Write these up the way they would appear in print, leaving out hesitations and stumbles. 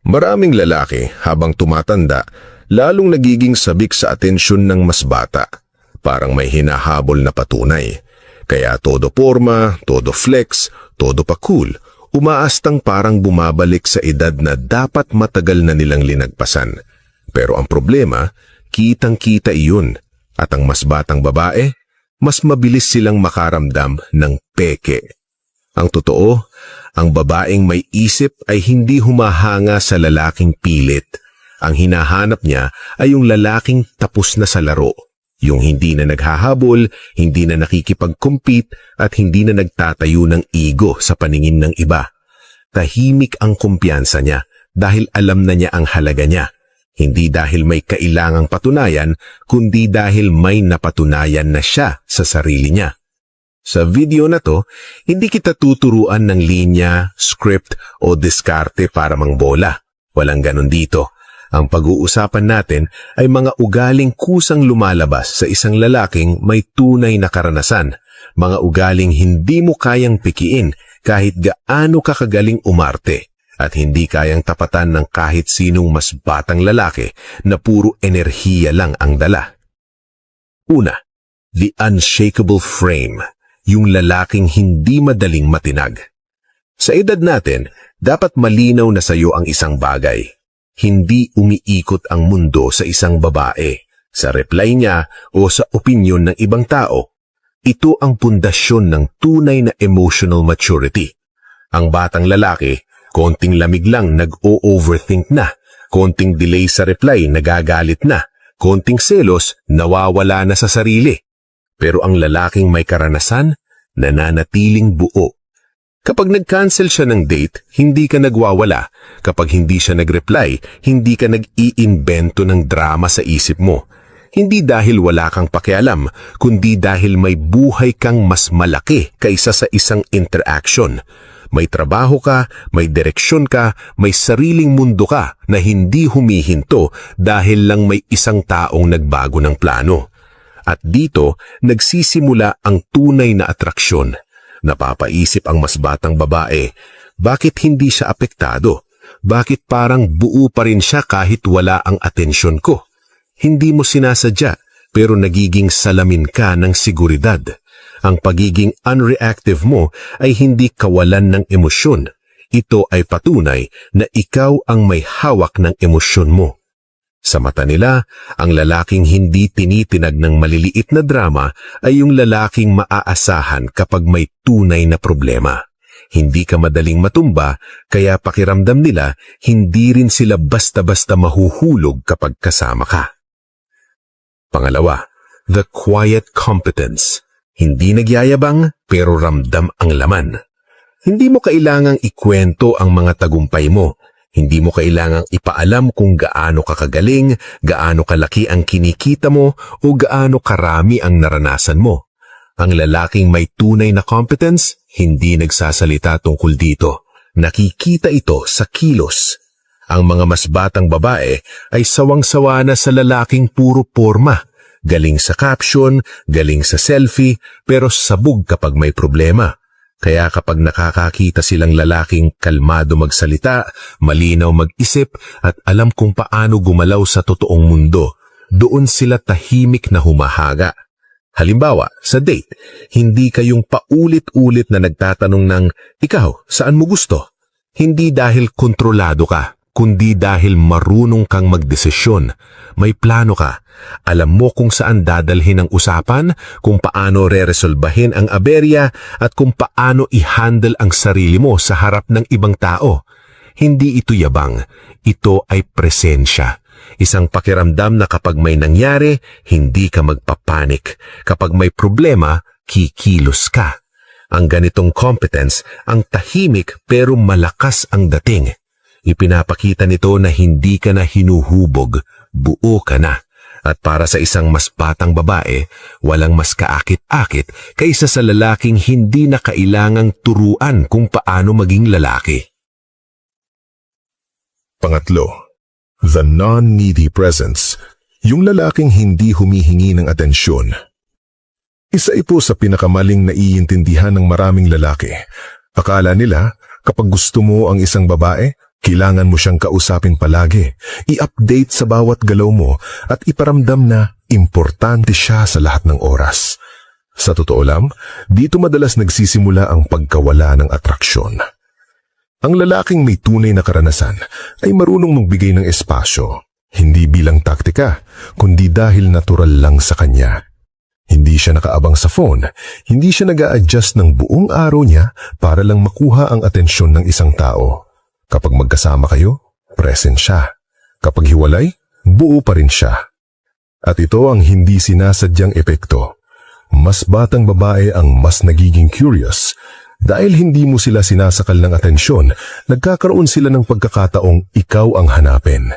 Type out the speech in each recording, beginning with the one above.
Maraming lalaki habang tumatanda, lalong nagiging sabik sa atensyon ng mas bata. Parang may hinahabol na patunay. Kaya todo porma, todo flex, todo pa cool, umaastang parang bumabalik sa edad na dapat matagal na nilang linagpasan. Pero ang problema, kitang-kita iyon. At ang mas batang babae, mas mabilis silang makaramdam ng peke. Ang totoo, ang babaeng may isip ay hindi humahanga sa lalaking pilit. Ang hinahanap niya ay yung lalaking tapos na sa laro. Yung hindi na naghahabol, hindi na nakikipag-compete at hindi na nagtatayo ng ego sa paningin ng iba. Tahimik ang kumpiyansa niya dahil alam na niya ang halaga niya. Hindi dahil may kailangang patunayan, kundi dahil may napatunayan na siya sa sarili niya. Sa video na to, hindi kita tuturuan ng linya, script o diskarte para mangbola. Walang ganon dito. Ang pag-uusapan natin ay mga ugaling kusang lumalabas sa isang lalaking may tunay na karanasan. Mga ugaling hindi mo kayang pikiin kahit gaano ka kagaling umarte at hindi kayang tapatan ng kahit sinong mas batang lalaki na puro enerhiya lang ang dala. Una, the unshakable frame, yung lalaking hindi madaling matinag. Sa edad natin, dapat malinaw na sa iyo ang isang bagay. Hindi umiikot ang mundo sa isang babae, sa reply niya o sa opinyon ng ibang tao. Ito ang pundasyon ng tunay na emotional maturity. Ang batang lalaki, konting lamig lang nag-o-overthink na, konting delay sa reply nagagalit na, konting selos nawawala na sa sarili. Pero ang lalaking may karanasan, nananatiling buo. Kapag nag-cancel siya ng date, hindi ka nagwawala. Kapag hindi siya nag-reply, hindi ka nag-iimbento ng drama sa isip mo. Hindi dahil wala kang pakialam, kundi dahil may buhay kang mas malaki kaysa sa isang interaction. May trabaho ka, may direksyon ka, may sariling mundo ka na hindi humihinto dahil lang may isang taong nagbago ng plano. At dito, nagsisimula ang tunay na atraksyon. Napapaisip ang mas batang babae, bakit hindi siya apektado? Bakit parang buo pa rin siya kahit wala ang atensyon ko? Hindi mo sinasadya, pero nagiging salamin ka ng seguridad. Ang pagiging unreactive mo ay hindi kawalan ng emosyon. Ito ay patunay na ikaw ang may hawak ng emosyon mo. Sa mata nila, ang lalaking hindi tinitinag ng maliliit na drama ay yung lalaking maaasahan kapag may tunay na problema. Hindi ka madaling matumba, kaya pakiramdam nila hindi rin sila basta-basta mahuhulog kapag kasama ka. Pangalawa, the quiet competence. Hindi nagyayabang pero ramdam ang laman. Hindi mo kailangang ikwento ang mga tagumpay mo. Hindi mo kailangang ipaalam kung gaano ka kagaling, gaano kalaki ang kinikita mo, o gaano karami ang naranasan mo. Ang lalaking may tunay na competence, hindi nagsasalita tungkol dito. Nakikita ito sa kilos. Ang mga mas batang babae ay sawang-sawa na sa lalaking puro porma. Galing sa caption, galing sa selfie, pero sabog kapag may problema. Kaya kapag nakakakita silang lalaking kalmado magsalita, malinaw mag-isip at alam kung paano gumalaw sa totoong mundo, doon sila tahimik na humahaga. Halimbawa, sa date, hindi kayong paulit-ulit na nagtatanong ng, ikaw, saan mo gusto? Hindi dahil kontrolado ka, kundi dahil marunong kang magdesisyon. May plano ka. Alam mo kung saan dadalhin ang usapan, kung paano re-resolbahin ang aberya, at kung paano i-handle ang sarili mo sa harap ng ibang tao. Hindi ito yabang. Ito ay presensya. Isang pakiramdam na kapag may nangyari, hindi ka magpapanik. Kapag may problema, kikilos ka. Ang ganitong competence, ang tahimik pero malakas ang dating. Ipinapakita nito na hindi ka na hinuhubog, buo ka na. At para sa isang mas batang babae, walang mas kaakit-akit kaysa sa lalaking hindi na kailangang turuan kung paano maging lalaki. Pangatlo, the non-needy presence, yung lalaking hindi humihingi ng atensyon. Isa ito sa pinakamaling naiintindihan ng maraming lalaki. Akala nila, kapag gusto mo ang isang babae, Kailangan mo siyang kausapin palagi, i-update sa bawat galaw mo at iparamdam na importante siya sa lahat ng oras. Sa totoo lang, dito madalas nagsisimula ang pagkawala ng atraksyon. Ang lalaking may tunay na karanasan ay marunong magbigay ng espasyo, hindi bilang taktika, kundi dahil natural lang sa kanya. Hindi siya nakaabang sa phone, hindi siya nag-a-adjust ng buong araw niya para lang makuha ang atensyon ng isang tao. Kapag magkasama kayo, present siya. Kapag hiwalay, buo pa rin siya. At ito ang hindi sinasadyang epekto. Mas batang babae ang mas nagiging curious. Dahil hindi mo sila sinasakal ng atensyon, nagkakaroon sila ng pagkakataong ikaw ang hanapin.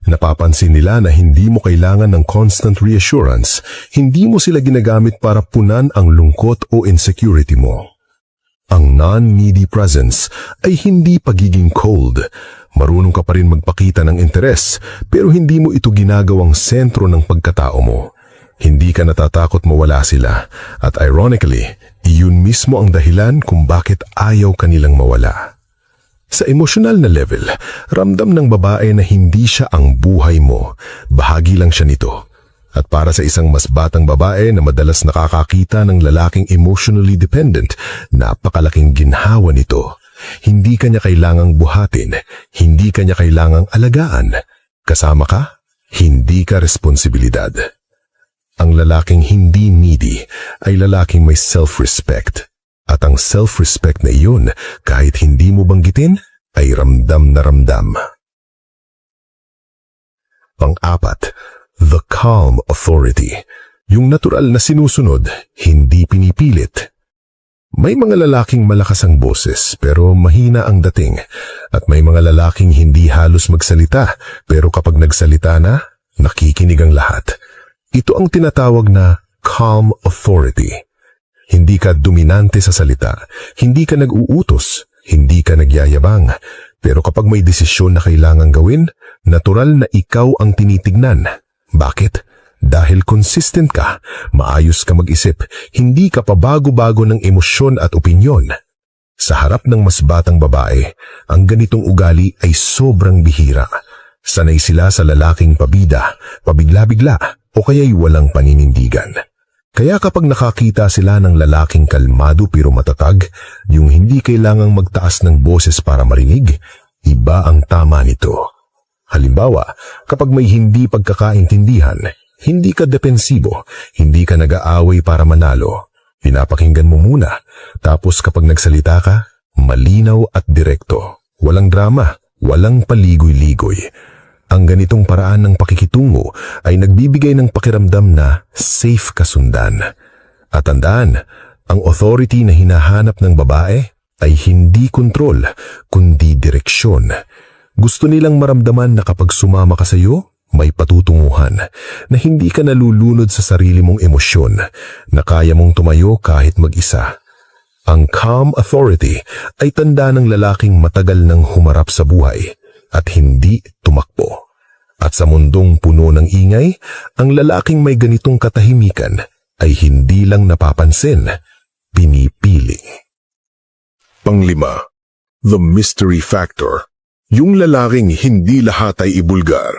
Napapansin nila na hindi mo kailangan ng constant reassurance, hindi mo sila ginagamit para punan ang lungkot o insecurity mo. Ang non-needy presence ay hindi pagiging cold. Marunong ka pa rin magpakita ng interes, pero hindi mo ito ginagawang sentro ng pagkatao mo. Hindi ka natatakot mawala sila, at ironically, iyon mismo ang dahilan kung bakit ayaw kanilang mawala. Sa emosyonal na level, ramdam ng babae na hindi siya ang buhay mo, bahagi lang siya nito. At para sa isang mas batang babae na madalas nakakakita ng lalaking emotionally dependent, napakalaking ginhawa nito. Hindi kanya kailangang buhatin, hindi kanya kailangang alagaan. Kasama ka, hindi ka responsibilidad. Ang lalaking hindi needy ay lalaking may self-respect. At ang self-respect na iyon, kahit hindi mo banggitin, ay ramdam na ramdam. Pang-apat, the calm authority. Yung natural na sinusunod, hindi pinipilit. May mga lalaking malakas ang boses pero mahina ang dating. At may mga lalaking hindi halos magsalita pero kapag nagsalita na, nakikinig ang lahat. Ito ang tinatawag na calm authority. Hindi ka dominante sa salita, hindi ka nag-uutos, hindi ka nagyayabang. Pero kapag may desisyon na kailangan gawin, natural na ikaw ang tinitignan. Bakit? Dahil consistent ka, maayos ka mag-isip, hindi ka pabago-bago ng emosyon at opinyon. Sa harap ng mas batang babae, ang ganitong ugali ay sobrang bihira. Sanay sila sa lalaking pabida, pabigla-bigla, o kaya'y walang paninindigan. Kaya kapag nakakita sila ng lalaking kalmado pero matatag, yung hindi kailangang magtaas ng boses para marinig, iba ang tama nito. Halimbawa, kapag may hindi pagkakaintindihan, hindi ka depensibo, hindi ka nag-aaway para manalo. Pinapakinggan mo muna, tapos kapag nagsalita ka, malinaw at direkto. Walang drama, walang paligoy-ligoy. Ang ganitong paraan ng pakikitungo ay nagbibigay ng pakiramdam na safe kasundan. At tandaan, ang authority na hinahanap ng babae ay hindi kontrol, kundi direksyon. Gusto nilang maramdaman na kapag sumama ka sa iyo, may patutunguhan, na hindi ka nalulunod sa sarili mong emosyon, na kaya mong tumayo kahit mag-isa. Ang calm authority ay tanda ng lalaking matagal nang humarap sa buhay at hindi tumakbo. At sa mundong puno ng ingay, ang lalaking may ganitong katahimikan ay hindi lang napapansin, pinipili. Panglima, the mystery factor. Yung lalaking hindi lahat ay ibulgar.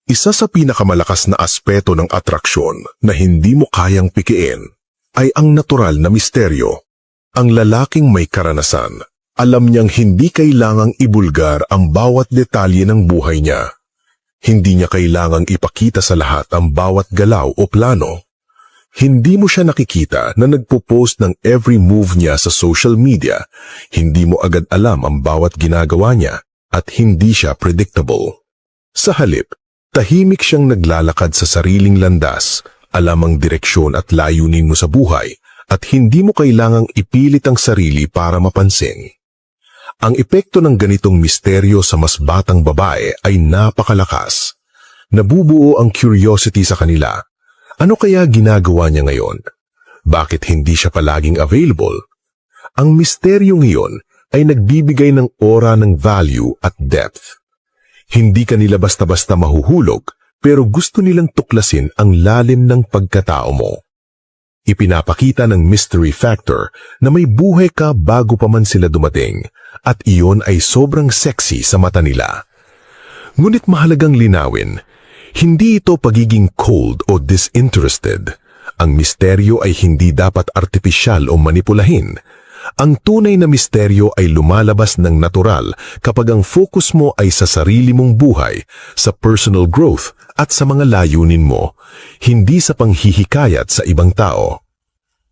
Isa sa pinakamalakas na aspeto ng atraksyon na hindi mo kayang pikiin ay ang natural na misteryo. Ang lalaking may karanasan, alam niyang hindi kailangang ibulgar ang bawat detalye ng buhay niya. Hindi niya kailangang ipakita sa lahat ang bawat galaw o plano. Hindi mo siya nakikita na nagpo-post ng every move niya sa social media. Hindi mo agad alam ang bawat ginagawa niya at hindi siya predictable. Sa halip, tahimik siyang naglalakad sa sariling landas, alam ang direksyon at layunin mo sa buhay at hindi mo kailangang ipilit ang sarili para mapansin. Ang epekto ng ganitong misteryo sa mas batang babae ay napakalakas. Nabubuo ang curiosity sa kanila. Ano kaya ginagawa niya ngayon? Bakit hindi siya palaging available? Ang misteryo ngayon ay nagbibigay ng aura ng value at depth. Hindi kanila basta-basta mahuhulog, pero gusto nilang tuklasin ang lalim ng pagkatao mo. Ipinapakita ng mystery factor na may buhay ka bago pa man sila dumating at iyon ay sobrang sexy sa mata nila. Ngunit mahalagang linawin, hindi ito pagiging cold o disinterested. Ang misteryo ay hindi dapat artipisyal o manipulahin. Ang tunay na misteryo ay lumalabas ng natural kapag ang focus mo ay sa sarili mong buhay, sa personal growth at sa mga layunin mo, hindi sa panghihikayat sa ibang tao.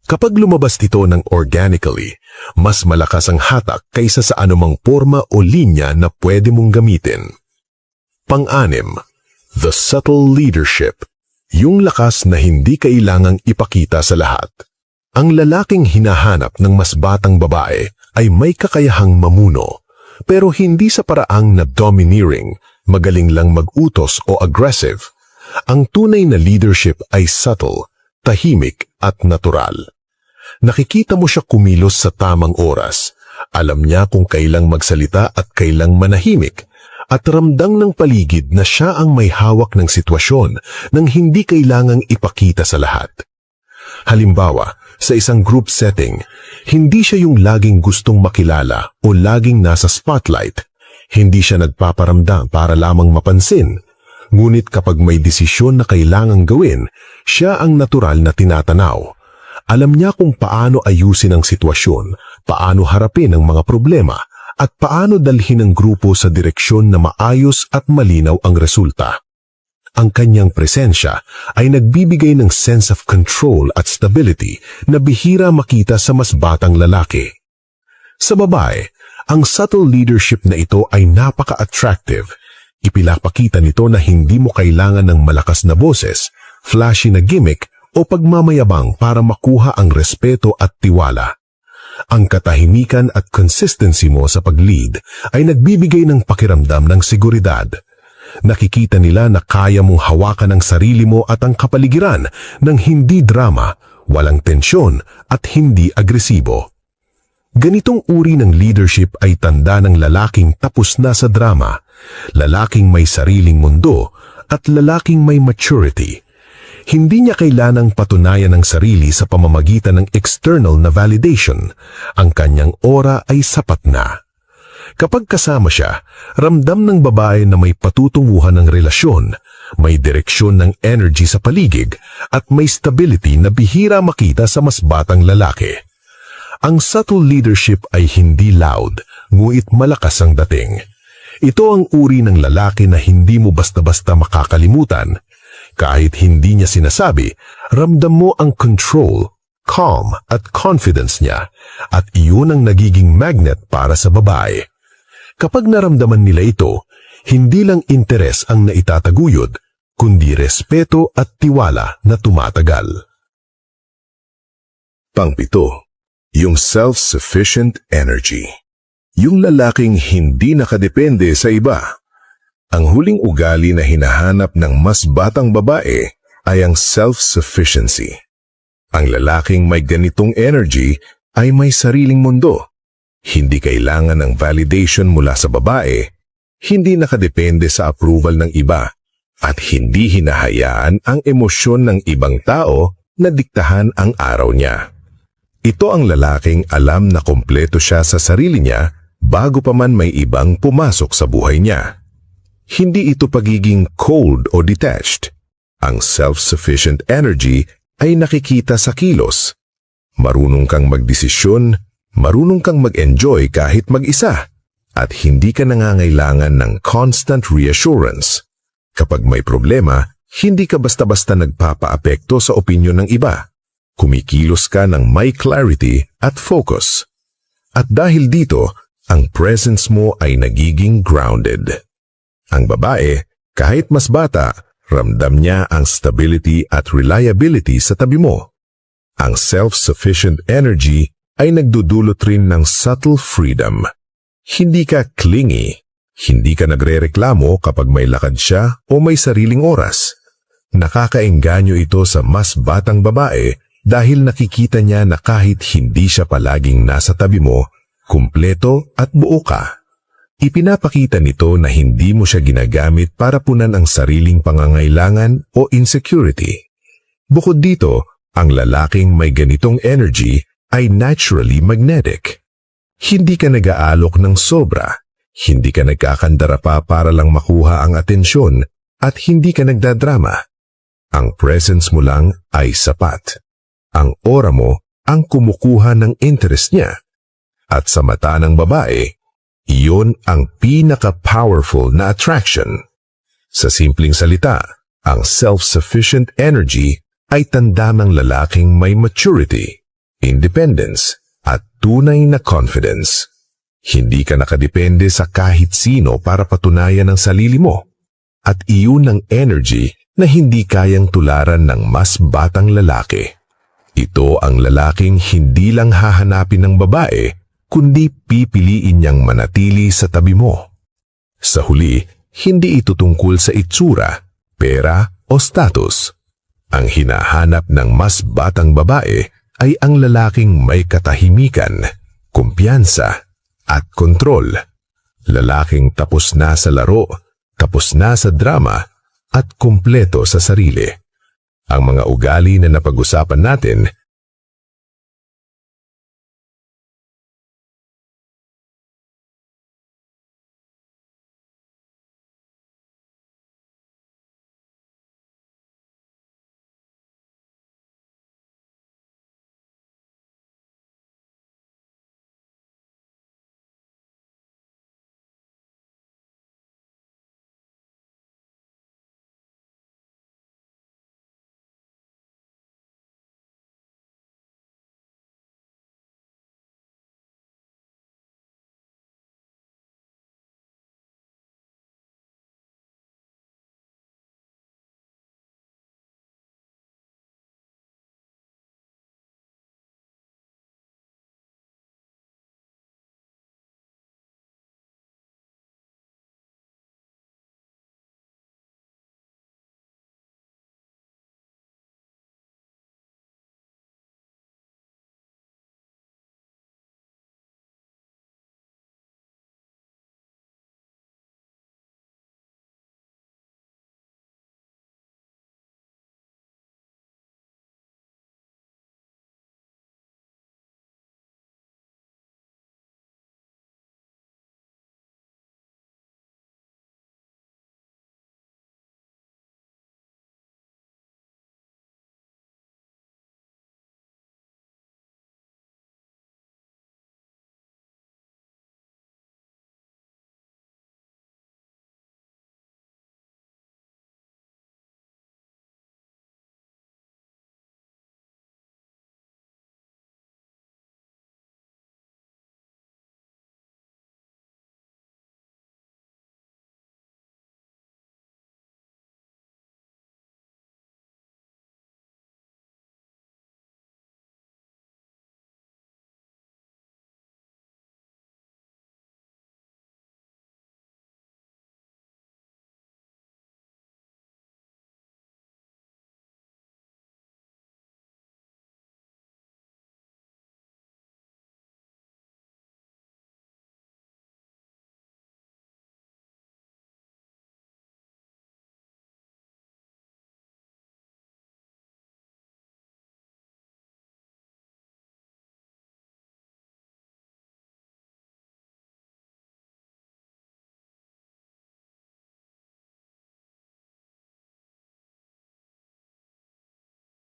Kapag lumabas ito ng organically, mas malakas ang hatak kaysa sa anumang forma o linya na pwede mong gamitin. Pang-anim, the subtle leadership, yung lakas na hindi kailangang ipakita sa lahat. Ang lalaking hinahanap ng mas batang babae ay may kakayahang mamuno, pero hindi sa paraang na domineering, magaling lang mag-utos o aggressive. Ang tunay na leadership ay subtle, tahimik at natural. Nakikita mo siya kumilos sa tamang oras. Alam niya kung kailang magsalita at kailang manahimik. At ramdam ng paligid na siya ang may hawak ng sitwasyon nang hindi kailangang ipakita sa lahat. Halimbawa, sa isang group setting, hindi siya yung laging gustong makilala o laging nasa spotlight. Hindi siya nagpaparamdam para lamang mapansin. Ngunit kapag may desisyon na kailangang gawin, siya ang natural na tinatanaw. Alam niya kung paano ayusin ang sitwasyon, paano harapin ang mga problema, at paano dalhin ang grupo sa direksyon na maayos at malinaw ang resulta. Ang kanyang presensya ay nagbibigay ng sense of control at stability na bihira makita sa mas batang lalaki. Sa babae, ang subtle leadership na ito ay napaka-attractive. Ipinapakita nito na hindi mo kailangan ng malakas na boses, flashy na gimmick o pagmamayabang para makuha ang respeto at tiwala. Ang katahimikan at consistency mo sa pag-lead ay nagbibigay ng pakiramdam ng seguridad. Nakikita nila na kaya mong hawakan ang sarili mo at ang kapaligiran ng hindi drama, walang tensyon at hindi agresibo. Ganitong uri ng leadership ay tanda ng lalaking tapos na sa drama, lalaking may sariling mundo at lalaking may maturity. Hindi niya kailangang patunayan ang sarili sa pamamagitan ng external na validation. Ang kanyang aura ay sapat na. Kapag kasama siya, ramdam ng babae na may patutunguhan ng relasyon, may direksyon ng energy sa paligid, at may stability na bihira makita sa mas batang lalaki. Ang subtle leadership ay hindi loud, ngunit malakas ang dating. Ito ang uri ng lalaki na hindi mo basta-basta makakalimutan. Kahit hindi niya sinasabi, ramdam mo ang control, calm at confidence niya, at iyon ang nagiging magnet para sa babae. Kapag naramdaman nila ito, hindi lang interes ang naitataguyod, kundi respeto at tiwala na tumatagal. Pang-pito, yung self-sufficient energy. Yung lalaking hindi nakadepende sa iba. Ang huling ugali na hinahanap ng mas batang babae ay ang self-sufficiency. Ang lalaking may ganitong energy ay may sariling mundo. Hindi kailangan ng validation mula sa babae, hindi nakadepende sa approval ng iba, at hindi hinahayaan ang emosyon ng ibang tao na diktahan ang araw niya. Ito ang lalaking alam na kompleto siya sa sarili niya bago pa man may ibang pumasok sa buhay niya. Hindi ito pagiging cold o detached. Ang self-sufficient energy ay nakikita sa kilos. Marunong kang magdesisyon, marunong kang mag-enjoy kahit mag-isa, at hindi ka nangangailangan ng constant reassurance. Kapag may problema, hindi ka basta-basta nagpapaapekto sa opinyon ng iba. Kumikilos ka ng may clarity at focus. At dahil dito, ang presence mo ay nagiging grounded. Ang babae, kahit mas bata, ramdam niya ang stability at reliability sa tabi mo. Ang self-sufficient energy ay nagdudulot rin ng subtle freedom. Hindi ka clingy, hindi ka nagrereklamo kapag may lakad siya o may sariling oras. Nakakaengganyo ito sa mas batang babae dahil nakikita niya na kahit hindi siya palaging nasa tabi mo, kumpleto at buo ka. Ipinapakita nito na hindi mo siya ginagamit para punan ang sariling pangangailangan o insecurity. Bukod dito, Ang lalaking may ganitong energy ay naturally magnetic. Hindi ka nag-aalok ng sobra, hindi ka nagkakandara pa para lang makuha ang atensyon, at hindi ka nagdadrama. Ang presence mo lang ay sapat. Ang aura mo ang kumukuha ng interest niya. At sa mata ng babae, iyon ang pinaka-powerful na attraction. Sa simpleng salita, ang self-sufficient energy ay tanda ng lalaking may maturity, independence, at tunay na confidence. Hindi ka nakadepende sa kahit sino para patunayan ang sarili mo. At iyon ang energy na hindi kayang tularan ng mas batang lalaki. Ito ang lalaking hindi lang hahanapin ng babae, kundi pipiliin niyang manatili sa tabi mo. Sa huli, hindi ito tungkol sa itsura, pera o status. Ang hinahanap ng mas batang babae ay ang lalaking may katahimikan, kumpiyansa, at kontrol. Lalaking tapos na sa laro, tapos na sa drama, at kumpleto sa sarili. Ang mga ugali na napag-usapan natin